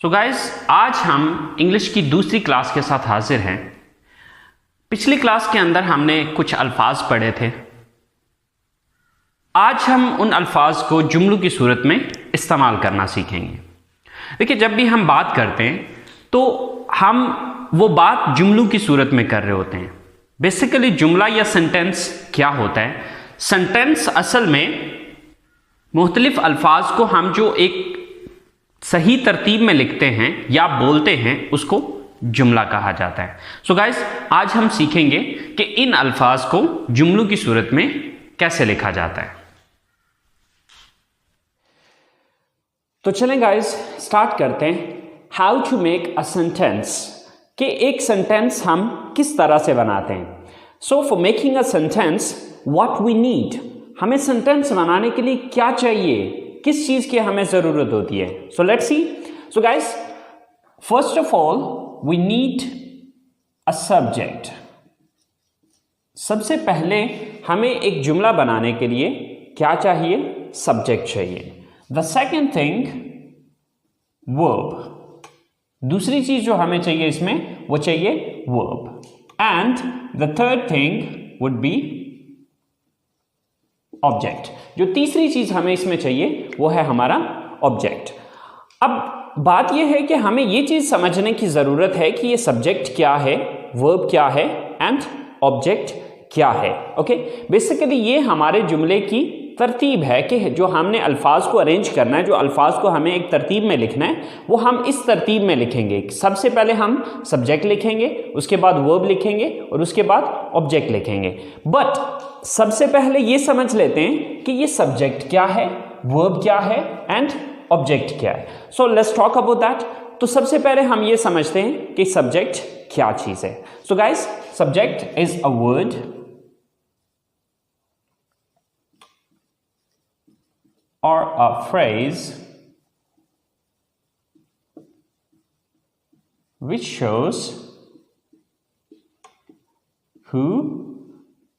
So guys, आज हम English की दूसरी क्लास के साथ हाजिर हैं। पिछली क्लास के अंदर हमने कुछ अल्फाज पढ़े थे। आज हम उन अल्फाज को जुमलों की सूरत में इस्तेमाल करना सीखेंगे। देखिए, जब भी हम बात करते हैं तो हम वो बात जुमलों की सूरत में कर रहे होते हैं। बेसिकली जुमला या सेंटेंस क्या होता है? सेंटेंस असल में मुख्तलिफ अल्फाज को हम जो एक सही तरतीब में लिखते हैं या बोलते हैं उसको जुमला कहा जाता है। सो गाइस, आज हम सीखेंगे कि इन अल्फाज को जुमलों की सूरत में कैसे लिखा जाता है। तो चलें गाइस, स्टार्ट करते हैं। How to make a sentence, कि एक सेंटेंस हम किस तरह से बनाते हैं। So for making a sentence what we need, हमें सेंटेंस बनाने के लिए क्या चाहिए, किस चीज की हमें जरूरत होती है। So let's see. So guys, first of all we need a subject. सबसे पहले हमें एक जुमला बनाने के लिए क्या चाहिए? सब्जेक्ट चाहिए। The second thing, verb. दूसरी चीज जो हमें चाहिए इसमें वो चाहिए verb. And the third thing would be object. जो तीसरी चीज हमें इसमें चाहिए वो है हमारा ऑब्जेक्ट। अब बात यह है कि हमें ये चीज समझने की जरूरत है कि ये सब्जेक्ट क्या है, वर्ब क्या है एंड ऑब्जेक्ट क्या है। ओके, बेसिकली ये हमारे जुमले की तरतीब है कि जो हमने अल्फाज को अरेंज करना है, जो अल्फाज को हमें एक तरतीब में लिखना है वो हम इस तरतीब में लिखेंगे। सबसे पहले हम सब्जेक्ट लिखेंगे, उसके बाद वर्ब लिखेंगे और उसके बाद ऑब्जेक्ट लिखेंगे। बट सबसे पहले ये समझ लेते हैं कि ये सब्जेक्ट क्या है, वर्ब क्या है एंड ऑब्जेक्ट क्या है। So let's talk about that. तो सबसे पहले हम ये समझते हैं कि सब्जेक्ट क्या चीज है। So guys, subject is a word or a phrase which shows who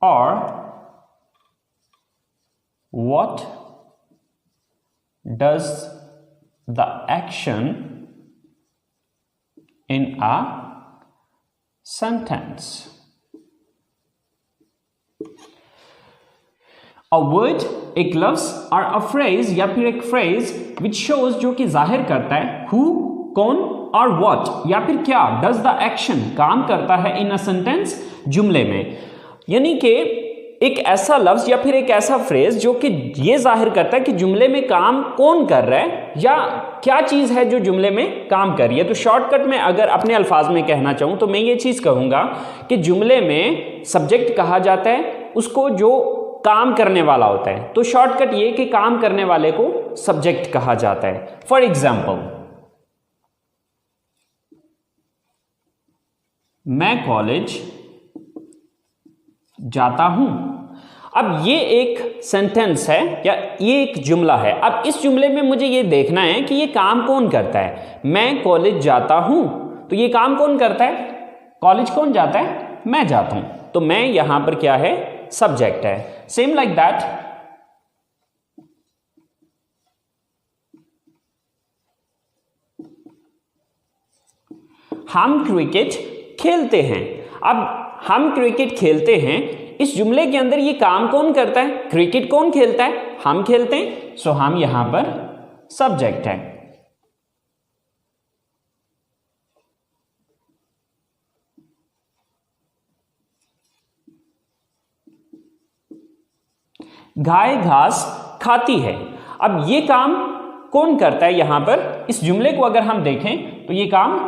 or what does the action in a sentence. A word, एक लफ्ज और a phrase या फिर एक phrase which shows, जो कि जाहिर करता है who, कौन, और what या फिर क्या does the action, काम करता है in a sentence, जुमले में। यानी कि एक ऐसा लफ्ज या फिर एक ऐसा फ्रेज जो कि ये जाहिर करता है कि जुमले में काम कौन कर रहा है या क्या चीज है जो जुमले में काम कर रही है। तो शॉर्टकट में अगर अपने अल्फाज में कहना चाहूं तो मैं ये चीज कहूंगा कि जुमले में सब्जेक्ट कहा जाता है उसको जो काम करने वाला होता है। तो शॉर्टकट ये कि काम करने वाले को सब्जेक्ट कहा जाता है। फॉर एग्जाम्पल, मैं कॉलेज जाता हूं। अब ये एक सेंटेंस है या ये एक जुमला है। अब इस जुमले में मुझे ये देखना है कि ये काम कौन करता है। मैं कॉलेज जाता हूं, तो ये काम कौन करता है? कॉलेज कौन जाता है? मैं जाता हूं। तो मैं यहां पर क्या है? सब्जेक्ट है। सेम लाइक दैट, हम क्रिकेट खेलते हैं। अब हम क्रिकेट खेलते हैं, इस जुमले के अंदर ये काम कौन करता है? क्रिकेट कौन खेलता है? हम खेलते हैं। सो हम यहां पर सब्जेक्ट है। गाय घास खाती है। अब ये काम कौन करता है? यहां पर इस जुमले को अगर हम देखें तो ये काम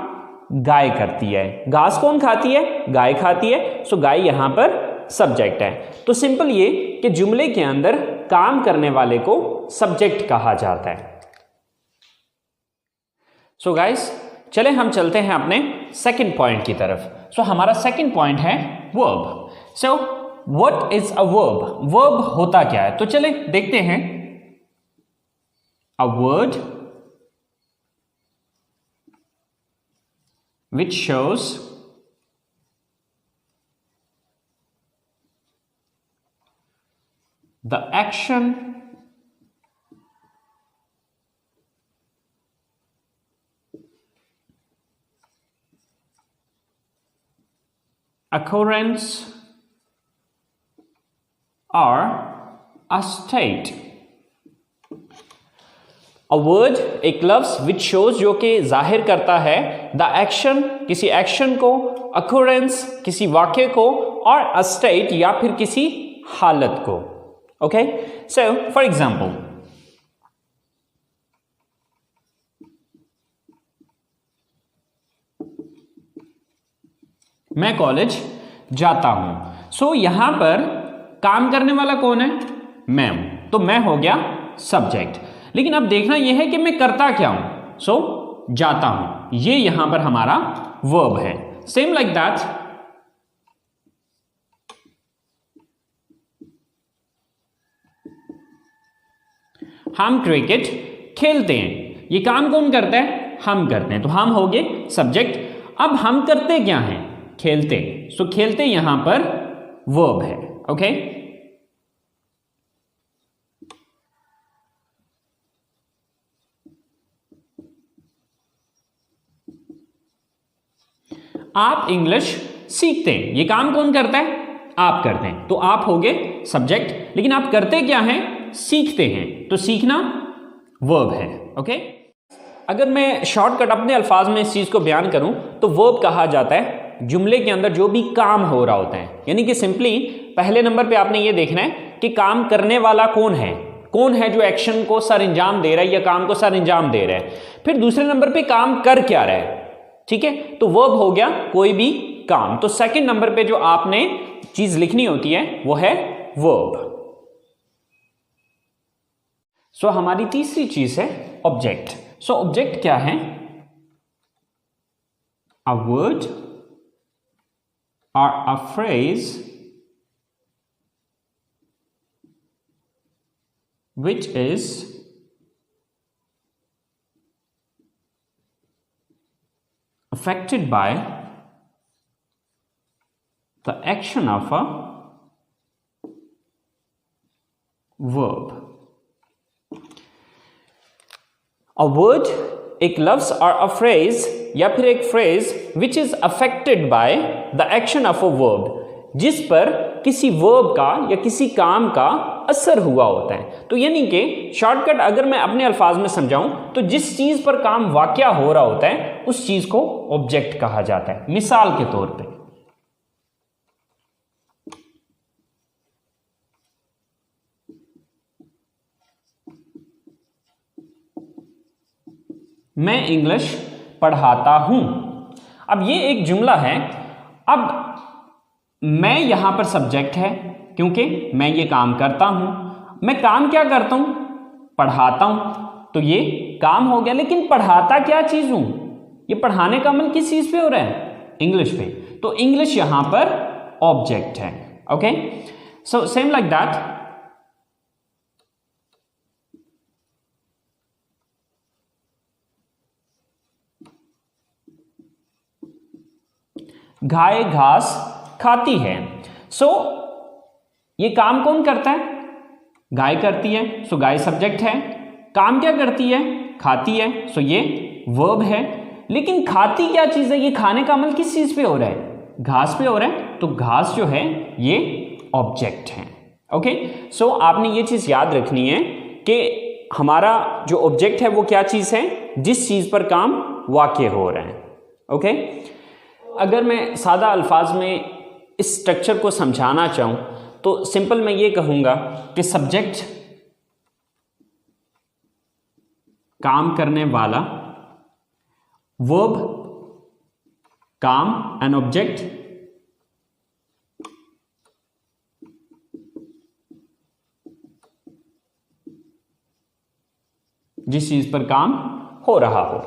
गाय करती है। घास कौन खाती है? गाय खाती है। सो गाय यहां पर सब्जेक्ट है। तो सिंपल ये कि जुमले के अंदर काम करने वाले को सब्जेक्ट कहा जाता है। सो गाइस, चले हम चलते हैं अपने सेकंड पॉइंट की तरफ। सो हमारा सेकंड पॉइंट है verb. So what is a verb? Verb होता क्या है? तो चले देखते हैं। A word which shows the action occurrence or a state. A word, एक लफ्ज which shows, जो कि जाहिर करता है the action, किसी एक्शन को, occurrence, किसी वाक्य को, और a state, या फिर किसी हालत को. Okay, so for example, मैं कॉलेज जाता हूं. सो यहां पर काम करने वाला कौन है? मैं हूं. तो मैं हो गया सब्जेक्ट. लेकिन अब देखना यह है कि मैं करता क्या हूं. सो जाता हूं, ये यहां पर हमारा वर्ब है. सेम लाइक दैट, हम क्रिकेट खेलते हैं. ये काम कौन करता है? हम करते हैं. तो हम हो गए सब्जेक्ट. अब हम करते क्या हैं? खेलते. सो खेलते यहां पर वर्ब है. ओके, आप इंग्लिश सीखते हैं. ये काम कौन करता है? आप करते हैं. तो आप हो गए सब्जेक्ट. लेकिन आप करते क्या हैं? सीखते हैं. तो सीखना वर्ब है. ओके, अगर मैं शॉर्टकट अपने अल्फाज में इस चीज को बयान करूं तो वर्ब कहा जाता है जुमले के अंदर जो भी काम हो रहा होता है. यानी कि सिंपली पहले नंबर पे आपने ये देखना है कि काम करने वाला कौन है. कौन है जो एक्शन को सर अंजाम दे रहा है या काम को सर अंजाम दे रहा है. फिर दूसरे नंबर पे काम कर क्या रहा है. ठीक है, तो वर्ब हो गया कोई भी काम. तो सेकंड नंबर पे जो आपने चीज लिखनी होती है वो है वर्ब. सो हमारी तीसरी चीज है ऑब्जेक्ट. सो ऑब्जेक्ट क्या है? A word or a phrase which is affected by the action of a verb. A word, एक लफ्ज और अ फ्रेज या फिर एक phrase which is affected by the action of a verb, जिस पर किसी वर्ब का या किसी काम का असर हुआ होता है. तो यानी कि शॉर्टकट अगर मैं अपने अल्फाज में समझाऊं तो जिस चीज पर काम वाकया हो रहा होता है उस चीज को ऑब्जेक्ट कहा जाता है. मिसाल के तौर पे मैं इंग्लिश पढ़ाता हूं. अब ये एक जुमला है. अब मैं यहां पर सब्जेक्ट है क्योंकि मैं ये काम करता हूं. मैं काम क्या करता हूं? पढ़ाता हूं. तो ये काम हो गया. लेकिन पढ़ाता क्या चीज हूं? ये पढ़ाने का अमल किस चीज पे हो रहा है? इंग्लिश पे. तो इंग्लिश यहां पर ऑब्जेक्ट है. Okay, so same like that, गाय घास खाती है. सो ये काम कौन करता है? गाय करती है. सो गाय सब्जेक्ट है. काम क्या करती है? खाती है. सो ये वर्ब है. लेकिन खाती क्या चीज है? ये खाने का अमल किस चीज पे हो रहा है? घास पे हो रहा है. तो घास जो है ये ऑब्जेक्ट है. ओके, सो आपने ये चीज याद रखनी है कि हमारा जो ऑब्जेक्ट है वो क्या चीज है? जिस चीज पर काम वाक़या हो रहा है. ओके, अगर मैं सादा अल्फाज में इस स्ट्रक्चर को समझाना चाहूं तो सिंपल मैं ये कहूंगा कि सब्जेक्ट काम करने वाला, वर्ब काम, एन ऑब्जेक्ट जिस चीज पर काम हो रहा हो.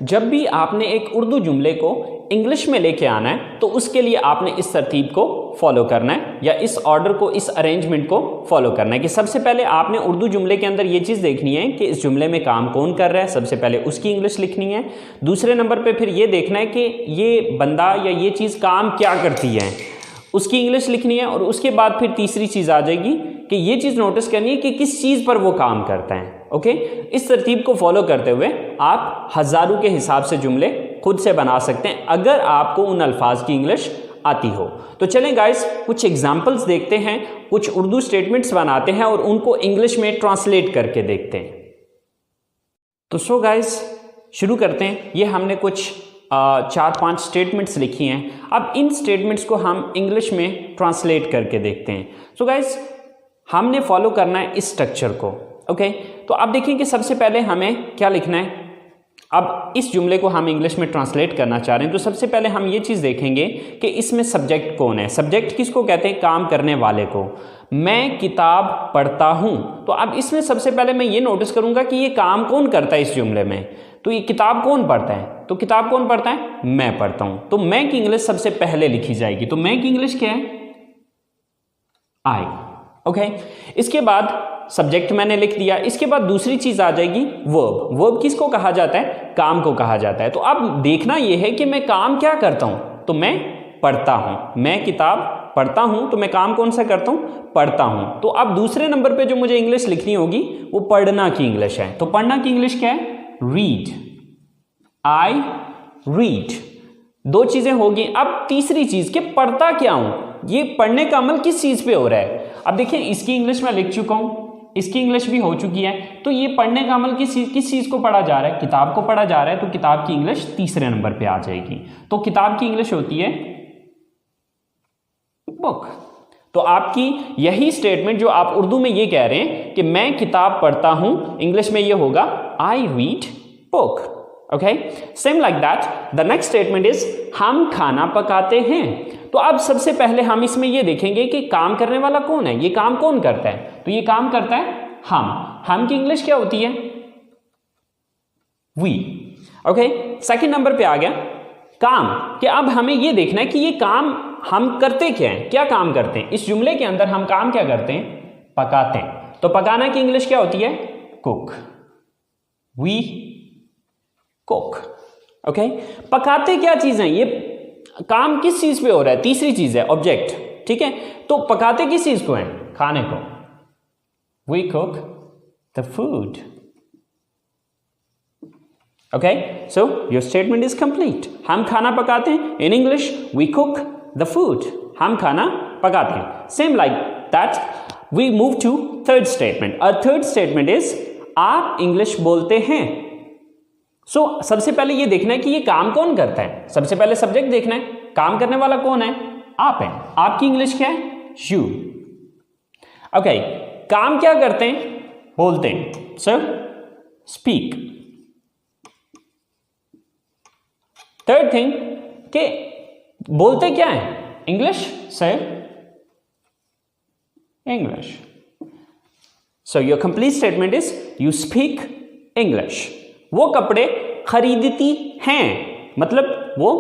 जब भी आपने एक उर्दू जुमले को इंग्लिश में लेके आना है तो उसके लिए आपने इस तरतीब को फॉलो करना है या इस ऑर्डर को, इस अरेंजमेंट को फॉलो करना है कि सबसे पहले आपने उर्दू जुमले के अंदर ये चीज़ देखनी है कि इस जुमले में काम कौन कर रहा है. सबसे पहले उसकी इंग्लिश लिखनी है. दूसरे नंबर पे फिर ये देखना है कि ये बंदा या ये चीज़ काम क्या करती है, उसकी इंग्लिश लिखनी है. और उसके बाद फिर तीसरी चीज़ आ जाएगी कि ये चीज़ नोटिस करनी है कि किस चीज़ पर वो काम करता है. ओके, इस तरतीब को फॉलो करते हुए आप हज़ारों के हिसाब से जुमले खुद से बना सकते हैं अगर आपको उन अल्फाज की इंग्लिश आती हो। तो चलें गाइस, कुछ एग्जाम्पल्स देखते हैं, कुछ उर्दू स्टेटमेंट्स बनाते हैं और उनको इंग्लिश में ट्रांसलेट करके देखते हैं। तो सो गाइस शुरू करते हैं। ये हमने कुछ 4-5 स्टेटमेंट्स लिखी हैं। अब इन स्टेटमेंट्स को हम इंग्लिश में ट्रांसलेट करके देखते हैं। सो गाइस हमने फॉलो करना है इस स्ट्रक्चर को। ओके, तो अब देखिए कि सबसे पहले हमें क्या लिखना है। अब इस जुमले को हम इंग्लिश में ट्रांसलेट करना चाह रहे हैं, तो सबसे पहले हम ये चीज़ देखेंगे कि इसमें सब्जेक्ट कौन है। सब्जेक्ट किसको कहते हैं? काम करने वाले को। मैं किताब पढ़ता हूँ, तो अब इसमें सबसे पहले मैं ये नोटिस करूँगा कि ये काम कौन करता है इस जुमले में। तो ये किताब कौन पढ़ता है? तो किताब कौन पढ़ता है? मैं पढ़ता हूँ। तो मैं की इंग्लिश सबसे पहले लिखी जाएगी। तो मैं की इंग्लिश क्या है? आई। ओके, इसके बाद सब्जेक्ट मैंने लिख दिया। इसके बाद दूसरी चीज आ जाएगी वर्ब। वर्ब किसको कहा जाता है? काम को कहा जाता है। तो अब देखना यह है कि मैं काम क्या करता हूं। तो मैं पढ़ता हूं। मैं किताब पढ़ता हूं, तो मैं काम कौन सा करता हूं? पढ़ता हूं। तो अब दूसरे नंबर पे जो मुझे इंग्लिश लिखनी होगी वो पढ़ना की इंग्लिश है। तो पढ़ना की इंग्लिश क्या है? रीड। I read. दो चीजें होगी। अब तीसरी चीज कि पढ़ता क्या हूं, ये पढ़ने का अमल किस चीज पे हो रहा है। अब देखिए इसकी इंग्लिश में लिख चुका हूं, इसकी इंग्लिश भी हो चुकी है। तो ये पढ़ने का अमल किस चीज को पढ़ा जा रहा है? किताब को पढ़ा जा रहा है। तो किताब की इंग्लिश तीसरे नंबर पे आ जाएगी। तो किताब की इंग्लिश होती है बुक। तो आपकी यही स्टेटमेंट जो आप उर्दू में ये कह रहे हैं कि मैं किताब पढ़ता हूं, इंग्लिश में ये होगा I read book. Okay, same like that the next statement is हम खाना पकाते हैं। तो अब सबसे पहले हम इसमें ये देखेंगे कि काम करने वाला कौन है, ये काम कौन करता है। तो ये काम करता है हम की इंग्लिश क्या होती है? वी। ओके, सेकंड नंबर पे आ गया काम। कि अब हमें ये देखना है कि ये काम हम करते क्या हैं, क्या काम करते हैं। इस जुमले के अंदर हम काम क्या करते हैं? पकाते हैं। तो पकाना की इंग्लिश क्या होती है? कुक। We cook. ओके, पकाते क्या चीज है? ये काम किस चीज पे हो रहा है? तीसरी चीज है ऑब्जेक्ट। ठीक है, तो पकाते किस चीज को है? खाने को। We cook the food. Okay, so your statement is complete. हम खाना पकाते हैं। In English we cook the food. हम खाना पकाते हैं। Same like that we move to third statement. और थर्ड स्टेटमेंट इज आप इंग्लिश बोलते हैं। सो सबसे पहले ये देखना है कि ये काम कौन करता है। सबसे पहले सब्जेक्ट देखना है, काम करने वाला कौन है? आप है। आपकी इंग्लिश क्या है? यू। ओके, काम क्या करते हैं? बोलते हैं। Sir speak. थर्ड थिंग कि बोलते क्या है? English. Sir English. So your complete statement is you speak English. वो कपड़े खरीदती हैं, मतलब वो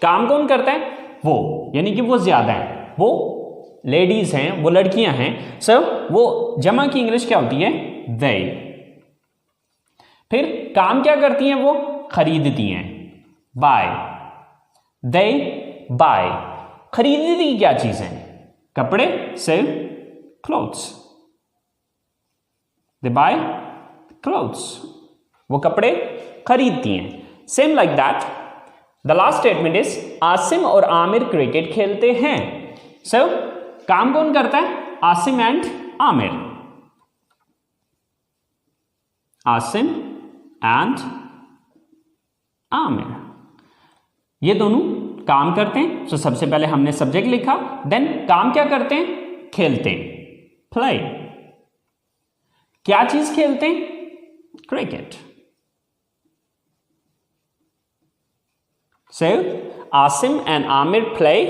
काम कौन करता है? वो, यानी कि वो ज्यादा है, वो लेडीज हैं, वो लड़कियां हैं। सर वो जमा की इंग्लिश क्या होती है? they। फिर काम क्या करती हैं? वो खरीदती हैं, buy। they buy। खरीदती क्या चीज है? कपड़े। sell clothes। they buy clothes। वो कपड़े खरीदती हैं। Same like that the last statement is Asim और आमिर क्रिकेट खेलते हैं। सो काम कौन करता है? आसिम एंड आमिर। आसिम एंड आमिर, ये दोनों काम करते हैं। सो सबसे पहले हमने सब्जेक्ट लिखा, देन काम क्या करते हैं? खेलते हैं, प्ले। क्या चीज खेलते हैं? Cricket. So, Asim and Aamir play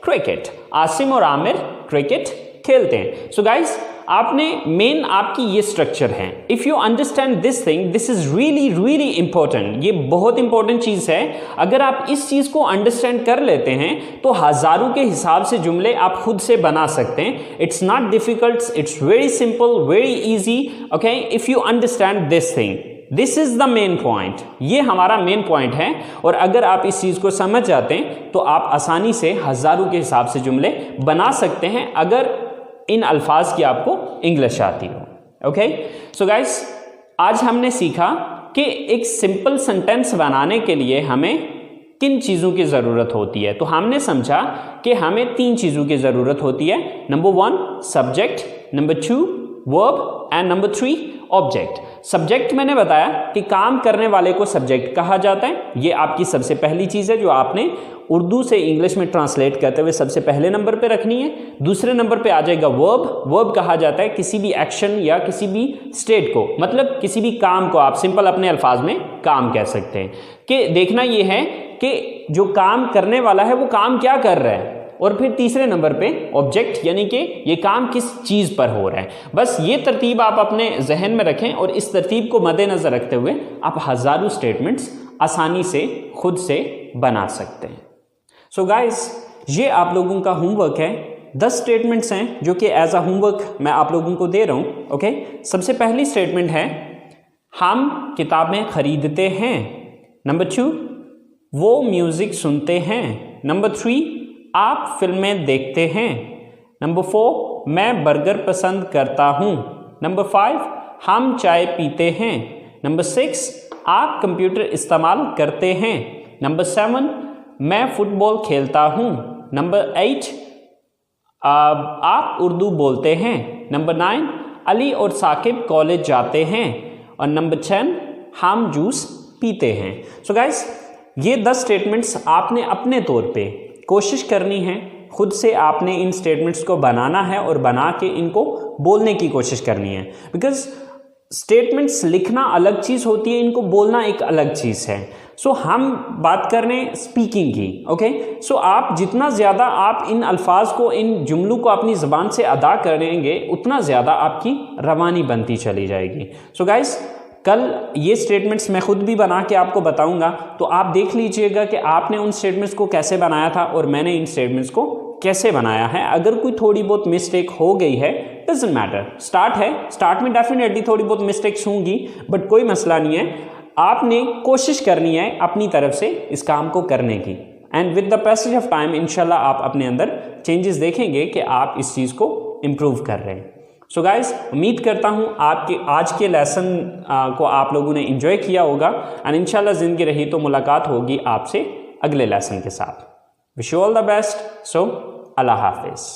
cricket. Asim और आमिर क्रिकेट खेलते हैं। सो गाइस, आपने मेन आपकी ये स्ट्रक्चर है। If you understand this thing, this is really really important. ये बहुत इंपॉर्टेंट चीज है। अगर आप इस चीज को अंडरस्टैंड कर लेते हैं तो हजारों के हिसाब से जुमले आप खुद से बना सकते हैं। It's not difficult, it's very simple, very easy. Okay, if you understand this thing, this is the main point. ये हमारा मेन पॉइंट है। और अगर आप इस चीज को समझ जाते हैं तो आप आसानी से हजारों के हिसाब से जुमले बना सकते हैं, अगर इन अल्फाज की आपको इंग्लिश आती हो। ओके, सो गाइस, आज हमने सीखा कि एक सिंपल सेंटेंस बनाने के लिए हमें किन चीज़ों की ज़रूरत होती है? तो हमने समझा कि हमें 3 चीज़ों की ज़रूरत होती है। Number 1 subject, number 2 verb and number 3 object. Subject मैंने बताया कि काम करने वाले को सब्जेक्ट कहा जाता है। ये आपकी सबसे पहली चीज़ है जो आपने उर्दू से इंग्लिश में ट्रांसलेट करते हुए सबसे पहले नंबर पे रखनी है। दूसरे नंबर पे आ जाएगा वर्ब। वर्ब कहा जाता है किसी भी एक्शन या किसी भी स्टेट को, मतलब किसी भी काम को आप सिंपल अपने अल्फाज में काम कह सकते हैं। कि देखना ये है कि जो काम करने वाला है वो काम क्या कर रहा है। और फिर तीसरे नंबर पे ऑब्जेक्ट, यानी कि ये काम किस चीज़ पर हो रहा है। बस ये तरतीब आप अपने जहन में रखें और इस तरतीब को मद्देनज़र रखते हुए आप हज़ारों स्टेटमेंट्स आसानी से खुद से बना सकते हैं। सो गाइस, ये आप लोगों का होमवर्क है। 10 स्टेटमेंट्स हैं जो कि एज अ होमवर्क मैं आप लोगों को दे रहा हूँ। ओके, सबसे पहली स्टेटमेंट है हम किताबें खरीदते हैं। नंबर 2 वो म्यूज़िक सुनते हैं। नंबर 3 आप फिल्में देखते हैं। नंबर 4 मैं बर्गर पसंद करता हूँ। नंबर 5 हम चाय पीते हैं। नंबर 6 आप कंप्यूटर इस्तेमाल करते हैं। नंबर 7 मैं फुटबॉल खेलता हूँ। नंबर 8 आप उर्दू बोलते हैं। नंबर 9 अली और साकिब कॉलेज जाते हैं। और नंबर 10 हम जूस पीते हैं। सो गाइस, ये 10 स्टेटमेंट्स आपने अपने तौर पे कोशिश करनी है, खुद से आपने इन स्टेटमेंट्स को बनाना है और बना के इनको बोलने की कोशिश करनी है। बिकॉज स्टेटमेंट्स लिखना अलग चीज़ होती है, इनको बोलना एक अलग चीज़ है। सो हम बात कर रहे हैं स्पीकिंग की। ओके, सो आप जितना ज़्यादा आप इन अल्फाज को, इन जुमलों को अपनी ज़बान से अदा करेंगे उतना ज़्यादा आपकी रवानी बनती चली जाएगी। सो गाइस, कल ये स्टेटमेंट्स मैं खुद भी बना के आपको बताऊंगा, तो आप देख लीजिएगा कि आपने उन स्टेटमेंट्स को कैसे बनाया था और मैंने इन स्टेटमेंट्स को कैसे बनाया है। अगर कोई थोड़ी बहुत मिस्टेक हो गई है, डजंट मैटर, स्टार्ट है, स्टार्ट में डेफिनेटली थोड़ी बहुत मिस्टेक्स होंगी, बट कोई मसला नहीं है। आपने कोशिश करनी है अपनी तरफ से इस काम को करने की, and with the passage of time इंशाल्लाह आप अपने अंदर चेंजेस देखेंगे कि आप इस चीज़ को इम्प्रूव कर रहे हैं। सो गाइस, उम्मीद करता हूँ आपके आज के लेसन को आप लोगों ने एंजॉय किया होगा, एंड इंशाल्लाह ज़िंदगी रही तो मुलाकात होगी आपसे अगले लेसन के साथ। Wish you all the best. So अल्लाह हाफिज़।